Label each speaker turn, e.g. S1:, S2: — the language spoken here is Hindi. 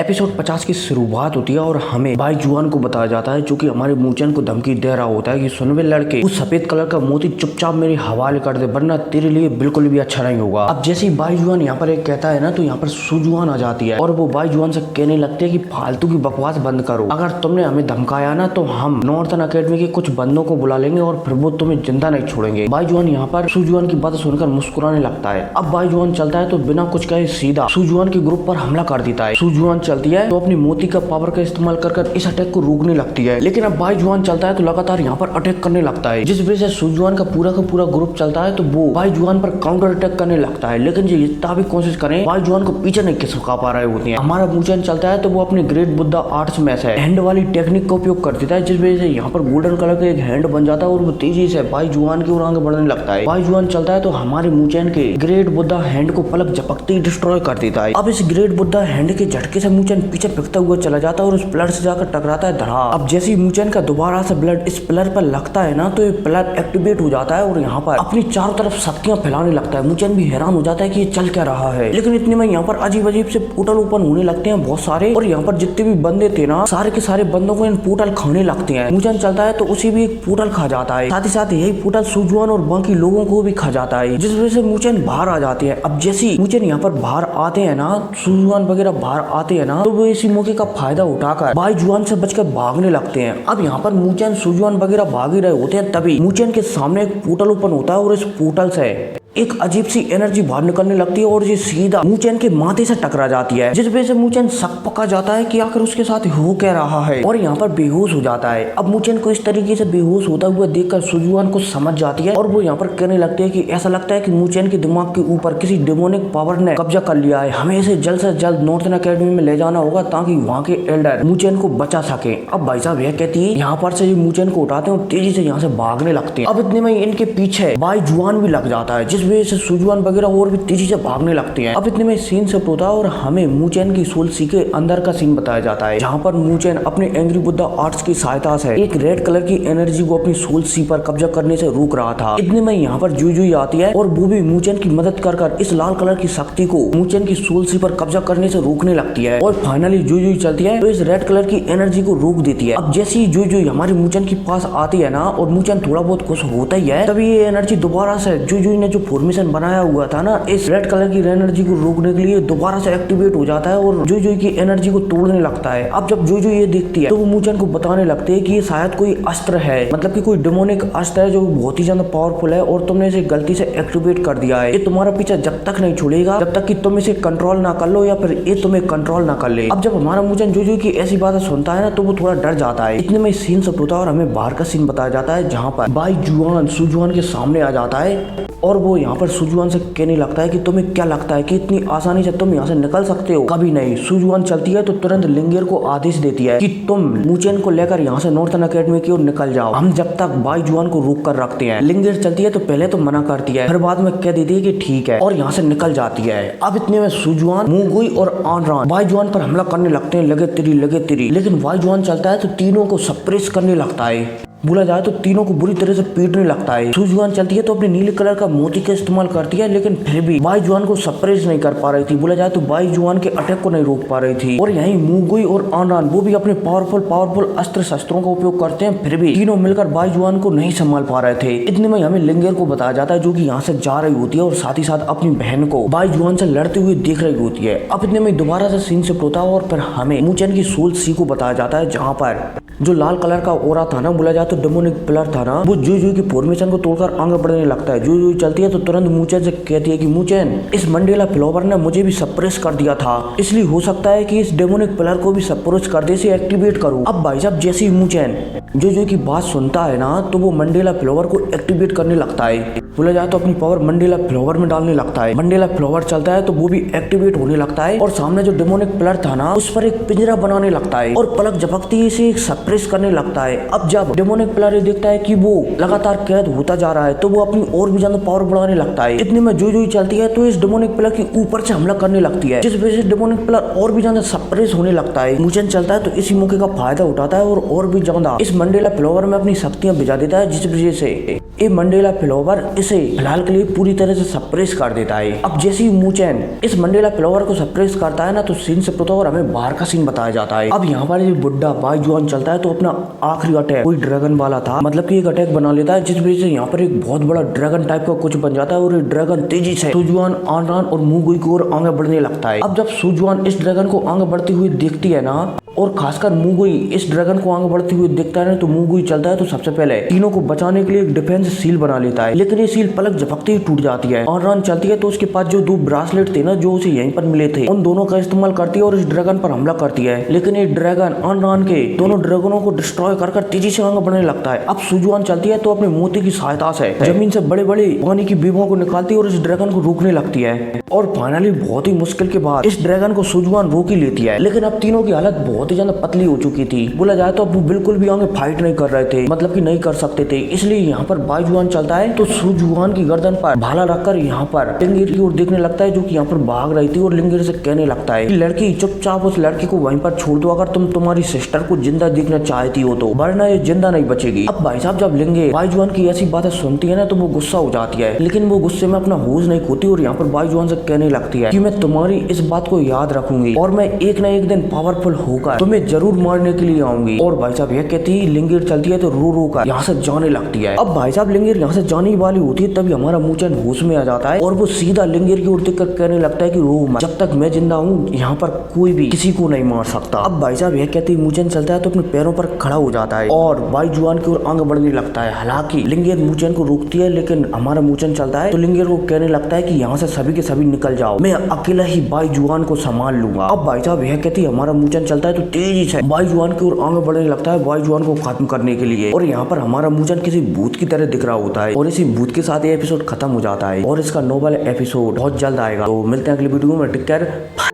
S1: एपिसोड 50 की शुरुआत होती है और हमें भाई जुआन को बताया जाता है जो कि हमारे मूचन को धमकी दे रहा होता है कि सुन वे लड़के, उस सफेद कलर का मोती चुपचाप मेरे हवाले कर दे वरना तेरे लिए बिल्कुल भी अच्छा नहीं होगा। अब जैसे ही भाई जुआन यहाँ पर एक कहता है ना तो यहाँ पर सुजुआन आ जाती है और वो भाई जुआन से कहने लगते है कि फालतू की बकवास बंद करो, अगर तुमने हमें धमकाया ना तो हम नॉर्थन अकेडमी के कुछ बंदों को बुला लेंगे और फिर वो तुम्हें जिंदा नहीं छोड़ेंगे। भाई जुआन यहाँ पर सुजुआन की बात सुनकर मुस्कुराने लगता है। अब भाई जुआन चलता है तो बिना कुछ कहे सीधा सुजुआन के ग्रुप पर हमला कर देता है। सुजुआन चलती है तो अपनी मोती का पावर का इस्तेमाल कर इस अटैक को रोकने लगती है, लेकिन अब भाई जुआन चलता है तो लगातार यहाँ पर अटैक करने लगता है, जिस वजह से सुजुआन का पूरा ग्रुप चलता है तो वो भाई जुआन पर काउंटर अटैक करने लगता है। लेकिन जो जितना भी कोशिश करें भाई जुआन को पीछे नहीं खिसका पा रहे होते हैं। हमारा मूचन चलता है तो वो अपने ग्रेट बुद्धा आर्ट्स में से हैंड वाली टेक्निक का उपयोग कर देता है, जिस वजह से यहाँ पर गोल्डन कलर का एक हैंड बन जाता है और वो तेजी से भाई जुआन की ओर आगे बढ़ने लगता है। भाई जुआन चलता है तो हमारे मूचन के ग्रेट बुद्धा हैंड को पलक झपकते ही डिस्ट्रॉय कर देता है। अब इस ग्रेट बुद्धा हैंड के झटके से मूचन पीछे फेंकता हुआ चला जाता है और उस पिलर से जाकर टकराता है धड़ा। अब जैसे ही मूचन का दोबारा से ब्लड इस पिलर पर लगता है ना तो ये पिलर एक्टिवेट हो जाता है और यहाँ पर अपनी चारों तरफ शक्तियां फैलाने लगता है। मूचन भी हैरान हो जाता है कि ये चल क्या रहा है, लेकिन इतने में यहाँ पर अजीब से पोर्टल ओपन होने लगते हैं बहुत सारे, और यहाँ पर जितने भी बंदे थे ना सारे के सारे बंदों को इन पोर्टल खाने लगते हैं। मूचन चलता है तो उसे भी एक पोर्टल खा जाता है, साथ ही साथ यही पोर्टल सुजुआन और बाकी लोगों को भी खा जाता है, जिस वजह से मूचन बाहर आ जाते हैं। अब जैसे मूचन यहाँ पर बाहर आते हैं ना, सुजुआन वगैरह बाहर आते हैं ना, तो वो इसी मौके का फायदा उठाकर भाई जुआन से बचकर भागने लगते हैं। अब यहाँ पर मूचन सुजुआन वगैरह भाग ही रहे होते हैं, तभी मूचन के सामने एक पोर्टल ओपन होता है और इस पोर्टल से एक अजीब सी एनर्जी बाहर निकलने लगती है और ये सीधा मूचन के माथे से टकरा जाती है, जिस वजह से मूचन शक पका जाता है कि आखिर उसके साथ हो क्या रहा है और यहाँ पर बेहोश हो जाता है। अब मूचन को इस तरीके से बेहोश होता हुआ देखकर सुजुआन को समझ जाती है और वो यहाँ पर कहने लगते हैं कि ऐसा लगता है कि मूचन के दिमाग के ऊपर किसी डेमोनिक पावर ने कब्जा कर लिया है, हमें इसे जल्द से जल्द नॉर्थन अकेडमी में ले जाना होगा ताकि वहाँ के एल्डर मूचन को बचा सके। अब भाई साहब यह कहती है यहाँ पर से मूचन को उठाते हैं और तेजी से यहाँ से भागने लगते हैं। अब इतने में इनके पीछे भाई जुआन भी लग जाता है, जिस वजह से सुजुआन वगैरह और भी तेजी से भागने लगते हैं। अब इतने में सीन शिफ्ट होता है और हमें मूचन की सोल सी के अंदर का सीन बताया जाता है, जहाँ पर मूचन अपने एंग्री बुद्धा आर्ट्स की सहायता से एक रेड कलर की एनर्जी को अपनी सोल सी पर कब्जा करने से रोक रहा था। इतने में यहाँ पर जुजुई आती है और वो भी मूचन की मदद कर इस लाल कलर की शक्ति को मूचन की सोल सी पर कब्जा करने से रोकने लगती है और फाइनली जुजुई चलती है तो इस रेड कलर की एनर्जी को रोक देती है। अब जैसे ही जुजुई हमारे मूचन के पास आती है ना और मूचन थोड़ा बहुत खुश होता ही है, तभी ये एनर्जी दोबारा से जुजुई ने जो फॉर्मेशन बनाया हुआ था ना इस रेड कलर की एनर्जी को रोकने के लिए दोबारा से एक्टिवेट हो जाता है और जुजुई की एनर्जी को तोड़ने लगता है। अब जब जुजुई ये देखती है तो वो मूचन को बताने लगते हैं कि ये शायद कोई अस्त्र है, मतलब कि कोई डेमोनिक अस्त्र है जो बहुत ही ज्यादा पावरफुल है और तुमने इसे गलती से एक्टिवेट कर दिया है। ये तुम्हारा पीछा जब तक नहीं छोड़ेगा जब तक कि तुम इसे कंट्रोल ना कर लो या फिर ये तुम्हें कंट्रोल ना कर ले। अब जब हमारा मूचन जुजुई की ऐसी बातें सुनता है ना तो वो थोड़ा डर जाता है। इतने में सीन सब होता है और हमें बाहर का सीन बताया जाता है, जहाँ पर भाई जुआन सुजुआन के सामने आ जाता है और वो यहाँ पर सुजुआन से कहने लगता है कि तुम्हें क्या लगता है कि इतनी आसानी से तुम यहाँ से निकल सकते हो? कभी नहीं। सुजुआन चलती है तो तुरंत लिंगेर को आदेश देती है कि तुम मूचन को लेकर यहाँ से नॉर्थन अकेडमी की ओर निकल जाओ, हम जब तक भाई जुआन को रोक कर रखते हैं। लिंगेर चलती है तो पहले तो मना करती है, फिर बाद में कह देती है कि ठीक है और यहाँ से निकल जाती है। अब इतने में सुजुआन, मुगुई और आनरान भाई जुआन पर हमला करने लगते हैं, लगे तिरी, लेकिन भाई जुआन चलता है तो तीनों को सप्रेस करने लगता है, बोला जाए तो तीनों को बुरी तरह से पीटने लगता है। सुजुआन चलती है तो अपने नीले कलर का मोती का इस्तेमाल करती है, लेकिन फिर भी भाई जुआन को सप्रेस नहीं कर पा रही थी, बोला जाए तो भाई जुआन के अटैक को नहीं रोक पा रही थी। और यहीं मुगुई और आनरान वो भी अपने पावरफुल अस्त्र शस्त्रों का उपयोग करते हैं, फिर भी तीनों मिलकर भाई जुआन को नहीं संभाल पा रहे थे। इतने में हमें लिंगेर को बताया जाता है जो कि यहाँ से जा रही होती है और साथ ही साथ अपनी बहन को भाई जुआन से लड़ते हुए देख रही होती है। अब इतने में दोबारा से सीन शिफ्ट होता है और फिर हमें मूचन की सोल सी को बताया जाता है, जहाँ पर जो लाल कलर का ओरा था ना, बोला जाए तो डेमोनिक पिलर था ना, वो जुजुई की फॉर्मेशन को तोड़कर आगे बढ़ने लगता है। जुजुई चलती है तो तुरंत मूचन से कहती है कि मूचन, इस मंडेला फ्लावर ने मुझे भी सप्रेस कर दिया था, इसलिए हो सकता है कि इस डेमोनिक पिलर को भी सप्रेस कर दे, इसे एक्टिवेट करो। अब भाई साहब जैसे ही मूचन जुजुई की बात सुनता है ना तो वो मंडेला फ्लावर को एक्टिवेट करने लगता है, बोला जाए तो अपनी पावर मंडेला फ्लावर में डालने लगता है। मंडेला फ्लावर चलता है तो वो भी एक्टिवेट होने लगता है और सामने जो डेमोनिक पिलर था ना उस पर एक पिंजरा बनाने लगता है और पलक झपकती ही इसे सप्रेस करने लगता है। अब जब डेमोनिक पिलर देखता है कि वो लगातार कैद होता जा रहा है तो वो अपनी और भी ज्यादा पावर बढ़ाने लगता है। इतने में जुजुई चलती है तो इस डेमोनिक पिलर के ऊपर से हमला करने लगती है, जिस वजह से डेमोनिक पिलर और भी ज्यादा सप्रेस होने लगता है। मूचन चलता है तो इसी मौके का फायदा उठाता है और भी ज्यादा इस मंडेला फ्लावर में अपनी शक्तियां भिजा देता है, जिस वजह से ये मंडेला फ्लावर इसे फिलहाल के लिए पूरी तरह से सप्रेस कर देता है। अब जैसे ही मूचैन इस मंडेला फ्लावर को सप्रेस करता है ना, तो सीन शिफ्ट होता है और हमें बाहर का सीन बताया जाता है। अब यहाँ पर ये बुड्ढा बाई जुआन चलता है तो अपना आखिरी अटैक कोई ड्रैगन वाला था, मतलब कि एक अटैक बना लेता है, जिस वजह से यहाँ पर एक बहुत बड़ा ड्रैगन टाइप का कुछ बन जाता है और ये ड्रैगन तेजी से सुजुआन, आनरान और मुगुई की ओर आगे बढ़ने लगता है। अब जब सुजुआन इस ड्रैगन को आगे बढ़ती हुई देखती है ना, और खासकर मुगुई इस ड्रैगन को आगे बढ़ते हुए देखता है ना, तो मुगुई चलता है तो सबसे पहले तीनों को बचाने के लिए एक डिफेंस सील बना लेता है, लेकिन ये सील पलक झपकते ही टूट जाती है। आनरान चलती है तो उसके पास जो 2 ब्रासलेट थे ना, जो उसे यहीं पर मिले थे, उन दोनों का इस्तेमाल करती है और इस ड्रैगन पर हमला करती है, लेकिन ये ड्रैगन आनरान के दोनों ड्रैगनों को डिस्ट्रॉय कर तेजी से आगे बढ़ने लगता है। अब सुजुआन चलती है तो अपने मोती की सहायता से जमीन से बड़े बड़े पानी की बीबों को निकालती है और इस ड्रैगन को रोकने लगती है, और फाइनली बहुत ही मुश्किल के बाद इस ड्रैगन को सुजुआन रोक ही लेती है। लेकिन अब तीनों की हालत बहुत ही ज्यादा पतली हो चुकी थी, बोला जाए तो अब वो बिल्कुल भी आगे फाइट नहीं कर रहे थे, मतलब कि नहीं कर सकते थे। इसलिए यहाँ पर बाई जुआन चलता है तो सुजुआन की गर्दन पर भाला रखकर यहाँ पर लिंगिर की ओर देखने लगता है, जो कि यहाँ पर भाग रही थी, और लिंगिर से कहने लगता है कि लड़की चुपचाप उस लड़की को वहीं पर छोड़ दो, अगर तुम तुम्हारी सिस्टर को जिंदा देखना चाहती हो तो, वरना ये जिंदा नहीं बचेगी। अब भाई साहब जब लिंगिर बाई जुआन की ऐसी बातें सुनती है ना, तो वो गुस्सा हो जाती है, लेकिन वो गुस्से में अपना होश नहीं खोती और यहाँ पर बाई जुआन से कहने लगती है कि मैं तुम्हारी इस बात को याद रखूंगी और मैं एक न एक दिन पावरफुल होकर तुम्हें जरूर मारने के लिए आऊंगी। और भाई साहब यह कहती ही लिंगिर चलती है तो रो रो कर यहाँ से जाने लगती है। अब भाई साहब लिंगिर यहाँ से जाने वाली होती है, तभी हमारा मूचैन होश में आ जाता है और वो सीधा लिंगिर की ओर देखकर कहने लगता है कि रो मत, जब तक मैं जिंदा हूँ यहाँ पर कोई भी किसी को नहीं मार सकता। अब भाई साहब यह कहते ही मूचैन चलता है तो अपने पैरों पर खड़ा हो जाता है और बाई जुआन की ओर आगे बढ़ने लगता है। हालांकि लिंगिर मूचैन को रोकती है, लेकिन हमारा मूचैन चलता है तो लिंगिर को कहने लगता है कि यहाँ से सभी के सभी निकल जाओ, मैं अकेला ही बाई जुआन को संभाल लूंगा। अब भाई साहब यह कहती है हमारा मूचैन चलता है तो तेजी से बाई जुआन की ओर आगे बढ़ने लगता है बाई जुआन को खत्म करने के लिए, और यहाँ पर हमारा मूचैन किसी भूत की तरह दिख रहा होता है, और इसी भूत के साथ ये एपिसोड खत्म हो जाता है और इसका नोवेल एपिसोड बहुत जल्द आएगा। तो मिलते हैं अगली वीडियो में, टेक केयर।